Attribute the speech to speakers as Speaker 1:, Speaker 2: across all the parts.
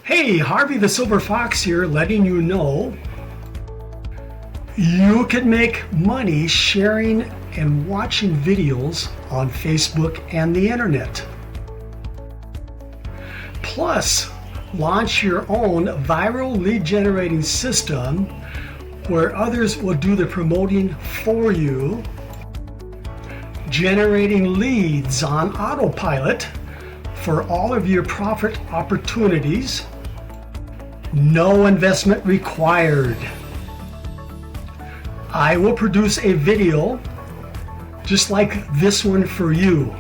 Speaker 1: Hey, Harvey the Silver Fox here, letting you know you can make money sharing and watching videos on Facebook and the internet. Plus, launch your own viral lead generating system where others will do the promoting for you, generating leads on autopilot for all of your profit opportunities. No investment required. I will produce a video just like this one for you.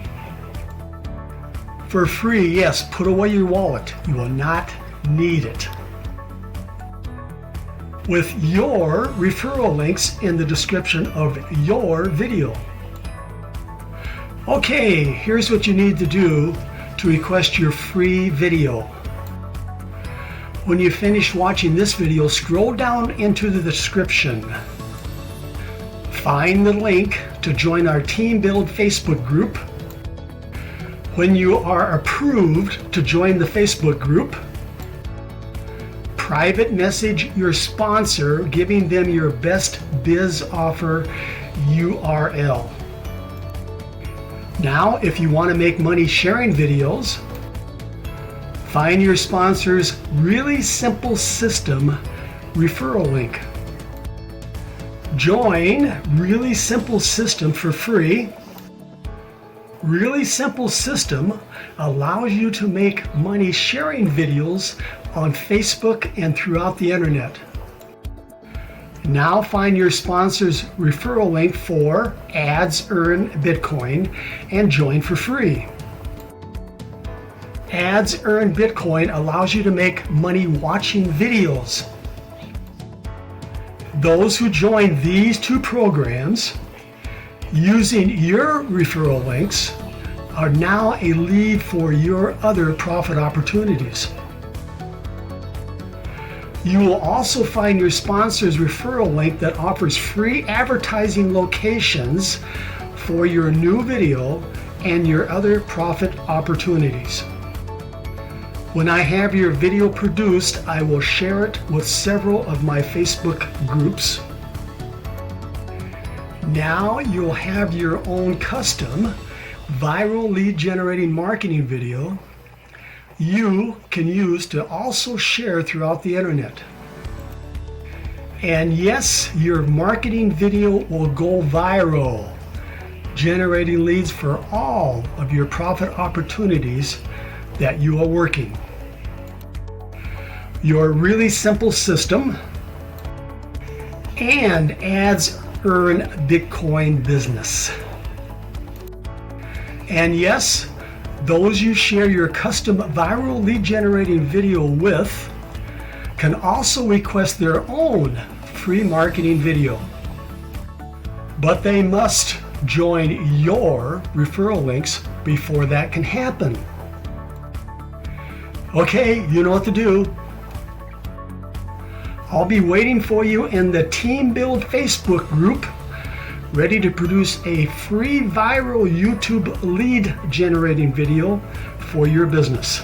Speaker 1: For free, yes, put away your wallet. You will not need it. With your referral links in the description of your video. Okay, here's what you need to do to request your free video. When you finish watching this video, scroll down into the description. Find the link to join our Team Build Facebook group. When you are approved to join the Facebook group, private message your sponsor, giving them your best biz offer URL. Now, if you want to make money sharing videos, find your sponsor's really simple system referral link. Join Really Simple System for free. Really Simple System allows you to make money sharing videos on Facebook and throughout the internet. Now find your sponsor's referral link for ADSEARN Bitcoin and join for free. ADSEARN Bitcoin allows you to make money watching videos. Those who join these two programs using your referral links are now a lead for your other profit opportunities. You will also find your sponsor's referral link that offers free advertising locations for your new video and your other profit opportunities. When I have your video produced, I will share it with several of my Facebook groups. Now you'll have your own custom viral lead generating marketing video you can use to also share throughout the internet. And yes, your marketing video will go viral, generating leads for all of your profit opportunities that you are working. Your really simple system and ADSEARN Bitcoin business. And yes, those you share your custom viral lead generating video with can also request their own free marketing video. But they must join your referral links before that can happen. Okay, you know what to do. I'll be waiting for you in the Team Build Facebook group, ready to produce a free viral YouTube lead generating video for your business.